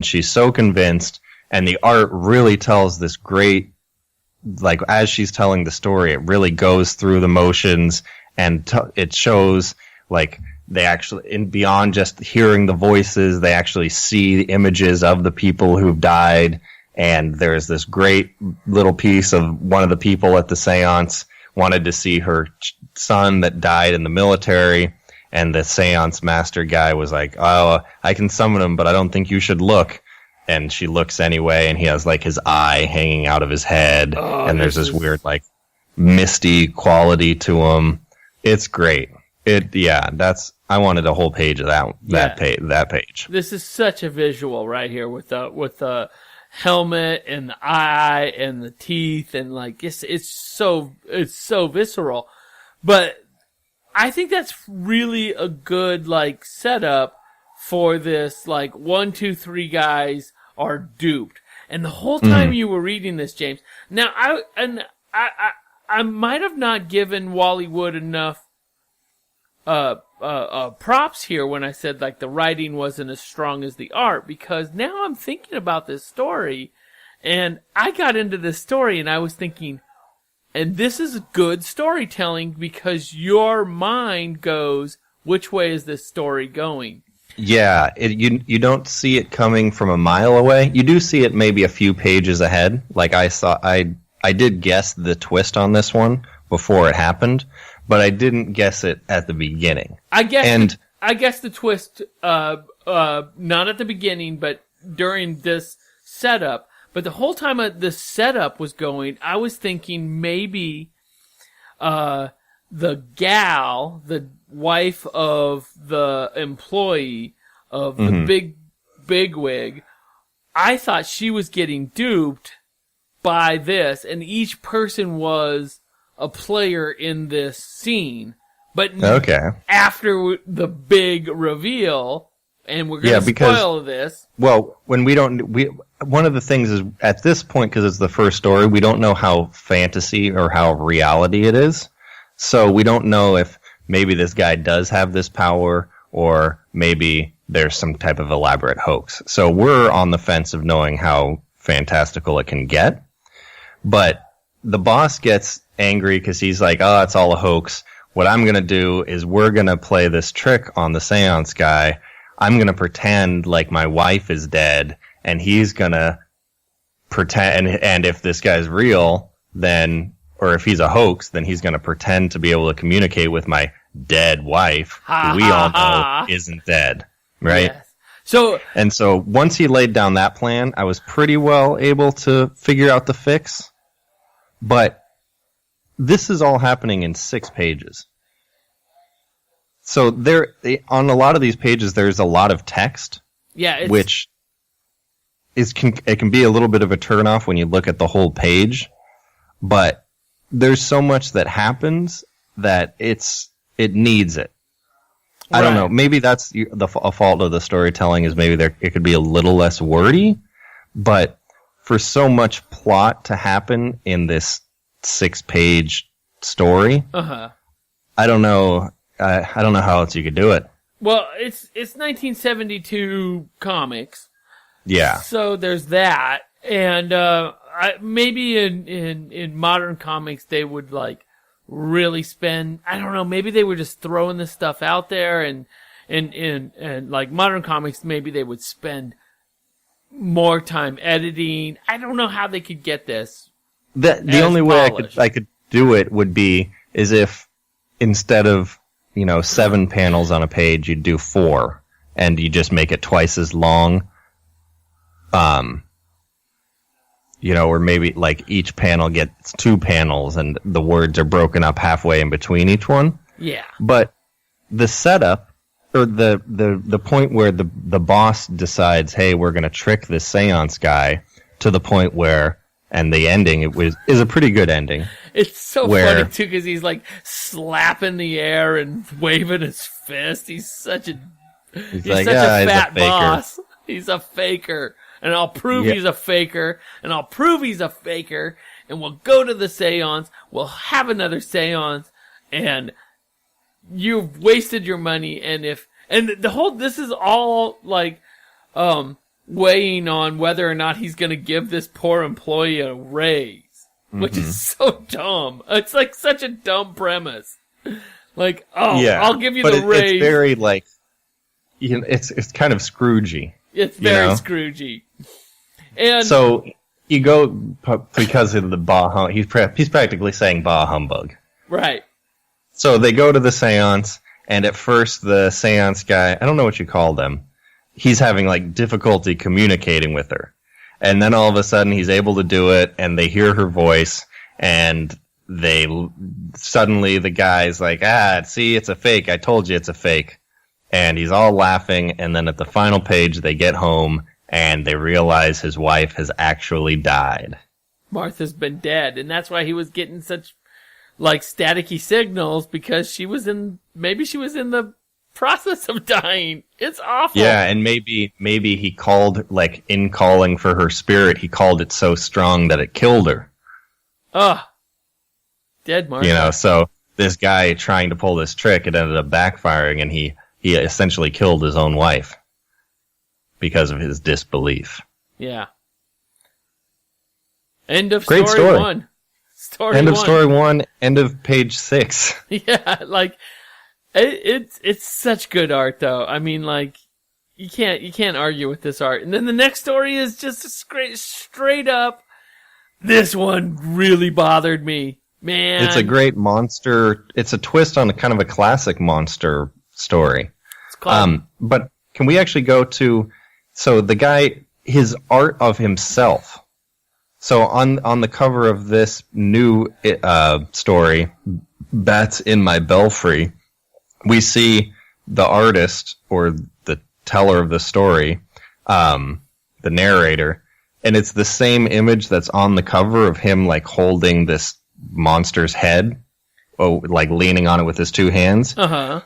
she's so convinced, and the art really tells this great, like, as she's telling the story, it really goes through the motions, and it shows, like, they actually, in beyond just hearing the voices, they actually see the images of the people who've died, and there's this great little piece of one of the people at the seance wanted to see her son that died in the military, and the seance master guy was like, oh, I can summon him, but I don't think you should look. And she looks anyway, and he has, like, his eye hanging out of his head, and there's this weird, like, misty quality to him. It's great. I wanted a whole page of that page. This is such a visual right here with the helmet and the eye and the teeth, and like it's so visceral. But I think that's really a good like setup for this. Like 1, 2, 3 guys are duped, and the whole time you were reading this, James. Now I might have not given Wally Wood enough props here when I said like the writing wasn't as strong as the art, because now I'm thinking about this story, and I got into this story and I was thinking, and this is good storytelling because your mind goes, which way is this story going? Yeah, you don't see it coming from a mile away. You do see it maybe a few pages ahead. Like I did guess the twist on this one before it happened, but I didn't guess it at the beginning. I guess the twist, not at the beginning, but during this setup. But the whole time the setup was going, I was thinking maybe the gal, the wife of the employee of the bigwig, I thought she was getting duped by this, and each person was a player in this scene. But after the big reveal, and we're going to spoil this. Well, one of the things is, at this point, because it's the first story, we don't know how fantasy or how reality it is. So we don't know if maybe this guy does have this power, or maybe there's some type of elaborate hoax. So we're on the fence of knowing how fantastical it can get. But the boss gets angry because he's like, oh, it's all a hoax. What I'm going to do is we're going to play this trick on the seance guy. I'm going to pretend like my wife is dead, and he's going to pretend, and if this guy's real, then, or if he's a hoax, then he's going to pretend to be able to communicate with my dead wife, who we all know isn't dead, right? Yes. So once he laid down that plan, I was pretty well able to figure out the fix. But this is all happening in 6 pages. So on a lot of these pages, there's a lot of text. Yeah, which it can be a little bit of a turnoff when you look at the whole page. But there's so much that happens that it needs it. Right. I don't know. Maybe that's a fault of the storytelling, is maybe it could be a little less wordy. But for so much plot to happen in this 6-page story, I don't know. I don't know how else you could do it. Well, it's 1972 comics. Yeah. So there's that, and maybe in modern comics they would like really spend. I don't know. Maybe they were just throwing this stuff out there, and like modern comics, maybe they would spend more time editing. I don't know how they could get this. The only way I could do it would be is if instead of 7 panels on a page, you do 4, and you just make it twice as long. Or maybe like each panel gets 2 panels, and the words are broken up halfway in between each one. Yeah. But the setup, or the point where the boss decides, hey, we're going to trick this seance guy, to the point where, and the ending is a pretty good ending. It's so funny too, because he's like slapping the air and waving his fist. He's such a fat boss. He's a faker, and I'll prove he's a faker, and I'll prove he's a faker, and we'll go to the seance. We'll have another seance, and you've wasted your money. And this is all like, weighing on whether or not he's going to give this poor employee a raise, which is so dumb. It's like such a dumb premise. Like, I'll give you the raise. It's very like, it's kind of Scroogey. It's very Scroogey. And so you go because of the bah. He's practically saying bah humbug. Right. So they go to the seance, and at first the seance guy, I don't know what you call them, he's having like difficulty communicating with her. And then all of a sudden he's able to do it, and they hear her voice, and suddenly the guy's like, see, it's a fake. I told you it's a fake. And he's all laughing, and then at the final page they get home, and they realize his wife has actually died. Martha's been dead, and that's why he was getting such like staticky signals, because maybe she was in the process of dying. It's awful. Yeah, and maybe he called, like, in calling for her spirit, he called it so strong that it killed her. Ugh. Dead Martha. So this guy trying to pull this trick, it ended up backfiring, and he essentially killed his own wife because of his disbelief. Yeah. End of Great story 1. End of story 1, end of page 6. Yeah, like it's such good art though. I mean, like you can't argue with this art. And then the next story is just straight up. This one really bothered me, man. It's a great monster. It's a twist on a kind of a classic monster story. It's called, but can we actually go to the guy, his art of himself? So on the cover of this new story, Bats in My Belfry, we see the artist, or the teller of the story, the narrator, and it's the same image that's on the cover of him, like, holding this monster's head, like leaning on it with his two hands. Uh-huh.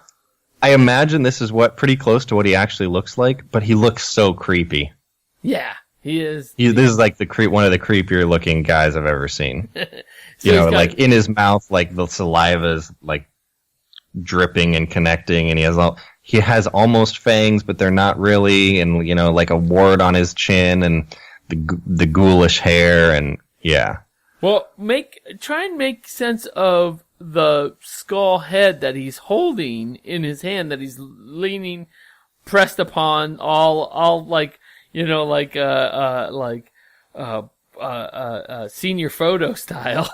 I imagine this is pretty close to what he actually looks like, but he looks so creepy. Yeah. He is. This is like one of the creepier looking guys I've ever seen. So like in his mouth, like the saliva is like dripping and connecting, and he has almost fangs, but they're not really, and like a wart on his chin, and the ghoulish hair, and yeah. Well, try and make sense of the skull head that he's holding in his hand, that he's leaning, pressed upon, all like. Senior photo style.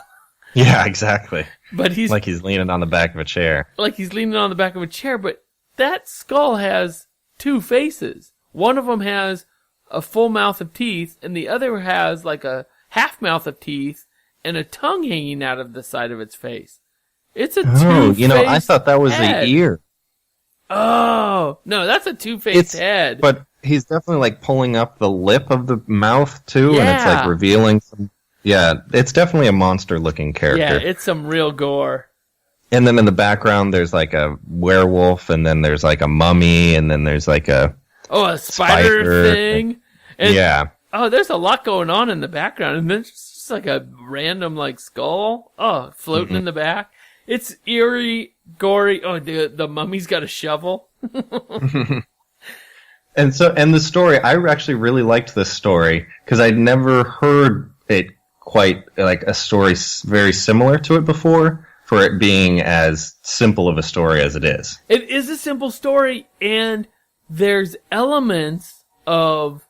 Yeah, exactly. But he's leaning on the back of a chair. Like he's leaning on the back of a chair, but that skull has two faces. One of them has a full mouth of teeth, and the other has like a half mouth of teeth and a tongue hanging out of the side of its face. It's a two-faced I thought that was head. the ear. Oh, no, that's a two-faced head. But he's definitely like pulling up the lip of the mouth too, and it's like revealing some. Yeah, it's definitely a monster-looking character. Yeah, it's some real gore. And then in the background, there's like a werewolf, and then there's like a mummy, and then there's like a spider thing. And, yeah. Oh, there's a lot going on in the background, and then just like a random like skull. Oh, floating in the back. It's eerie, gory. Oh, the mummy's got a shovel. And the story, I actually really liked this story because I'd never heard it quite like a story very similar to it before, for it being as simple of a story as it is. It is a simple story, and there's elements of,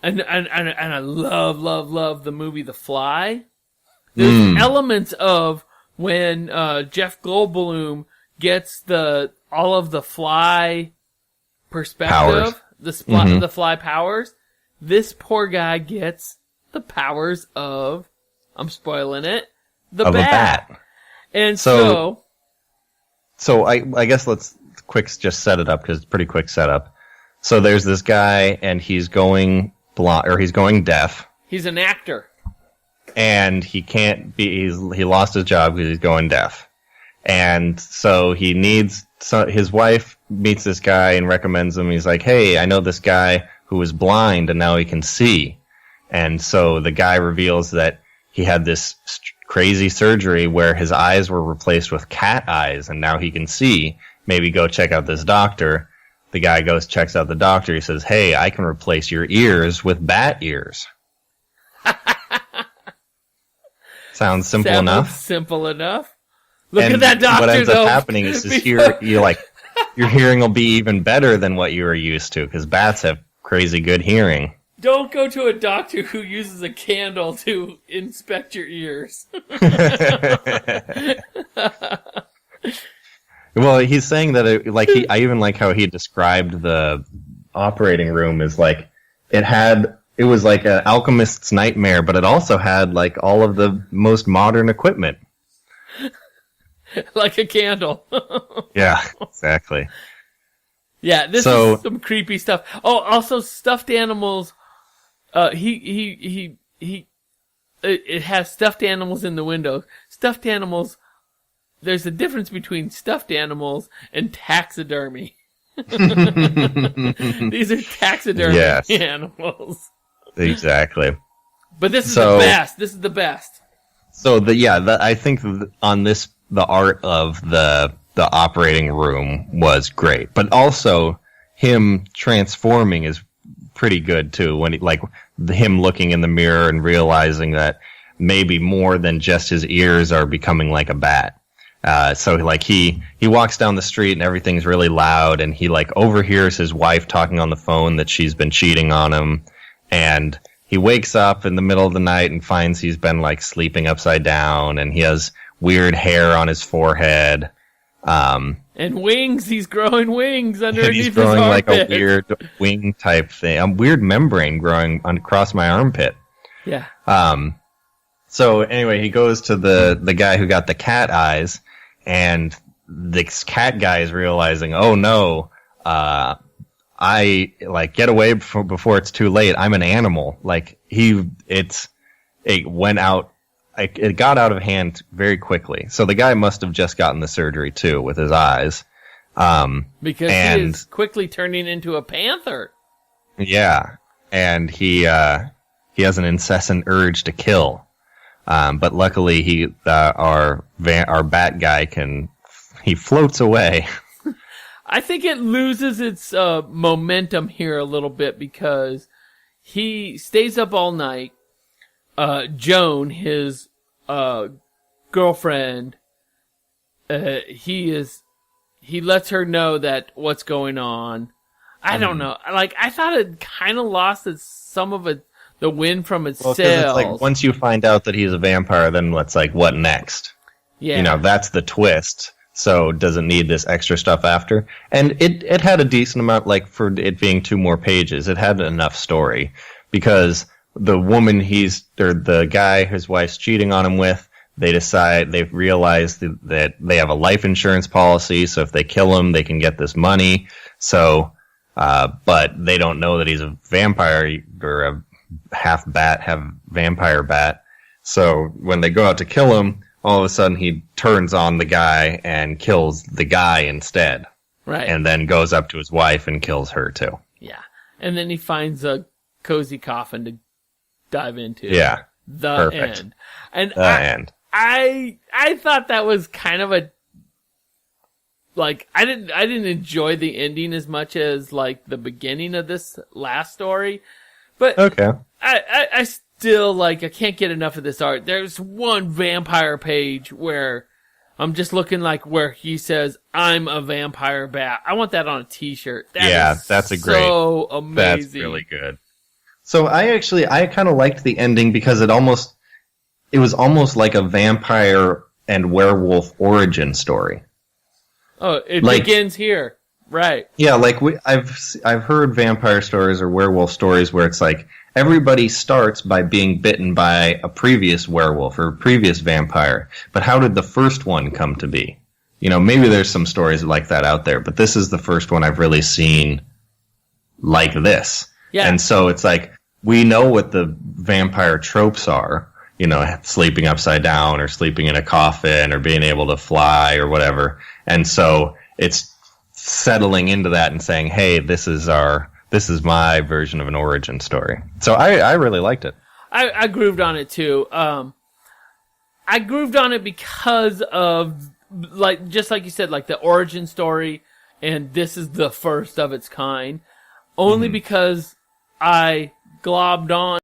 and I love the movie The Fly. There's elements of when Jeff Goldblum gets all of the fly perspective. Powers. The fly powers. This poor guy gets the powers of, I'm spoiling it, the bat. And so I guess let's just set it up, because it's a pretty quick setup. So there's this guy, and he's going he's going deaf. He's an actor. And he can't be, he lost his job because he's going deaf. And so his wife meets this guy and recommends him. He's like, hey, I know this guy who was blind and now he can see. And so the guy reveals that he had this crazy surgery where his eyes were replaced with cat eyes, and now he can see. Maybe go check out this doctor. the guy goes, checks out the doctor. He says, "Hey, I can replace your ears with bat ears." Sounds simple enough. Simple enough. Look and at that doctor. What ends though, up happening is your hearing will be even better than what you were used to, because bats have crazy good hearing. Don't go to a doctor who uses a candle to inspect your ears. Well, he's saying that I even like how he described the operating room as like it was like an alchemist's nightmare, but it also had like all of the most modern equipment. Like a candle. Yeah, exactly. Yeah, this is some creepy stuff. Oh, also stuffed animals. It has stuffed animals in the window. Stuffed animals. There's a difference between stuffed animals and taxidermy. These are taxidermy animals. Exactly. But this is the best. This is the best. So I think on this, the art of the operating room was great, but also him transforming is pretty good too. When him looking in the mirror and realizing that maybe more than just his ears are becoming like a bat. So he walks down the street and everything's really loud, and he overhears his wife talking on the phone that she's been cheating on him, and he wakes up in the middle of the night and finds he's been sleeping upside down, and he has weird hair on his forehead. And wings, he's growing wings underneath he's growing his armpit. A weird wing type thing, a weird membrane growing across my armpit. Yeah. So anyway, he goes to the guy who got the cat eyes, and this cat guy is realizing, oh no, I get away before it's too late. I'm an animal. It went out. It got out of hand very quickly. So the guy must have just gotten the surgery too with his eyes. Because he is quickly turning into a panther. Yeah. And he has an incessant urge to kill. But luckily our bat guy he floats away. I think it loses its momentum here a little bit because he stays up all night. Joan, his girlfriend, he lets her know that what's going on. I don't know. I thought it kind of lost some of the wind from its sails. It's once you find out that he's a vampire, then what next? Yeah. That's the twist. So does it need this extra stuff after? And it had a decent amount, for it being 2 more pages, it had enough story, because the woman the guy his wife's cheating on him with, they've realized that they have a life insurance policy, so if they kill him, they can get this money. So, but they don't know that he's a vampire or a half bat, half vampire bat. So when they go out to kill him, all of a sudden he turns on the guy and kills the guy instead. Right. And then goes up to his wife and kills her too. Yeah. And then he finds a cozy coffin to dive into. Yeah. The Perfect. end. And the end. I thought that was kind of a I didn't enjoy the ending as much as the beginning of this last story. But okay. I still I can't get enough of this art. There's one vampire page where I'm just looking where he says, "I'm a vampire bat." I want that on a t-shirt. That's so amazing. That's really good. So I kind of liked the ending because it was almost like a vampire and werewolf origin story. Oh, it begins here. Right. Yeah, I've heard vampire stories or werewolf stories where it's everybody starts by being bitten by a previous werewolf or a previous vampire, but how did the first one come to be? Maybe there's some stories like that out there, but this is the first one I've really seen like this. Yeah. And so it's we know what the vampire tropes are, sleeping upside down or sleeping in a coffin or being able to fly or whatever. And so it's settling into that and saying, hey, this is my version of an origin story. So I really liked it. I grooved on it too. I grooved on it because of just like you said, the origin story and this is the first of its kind, only because I globbed on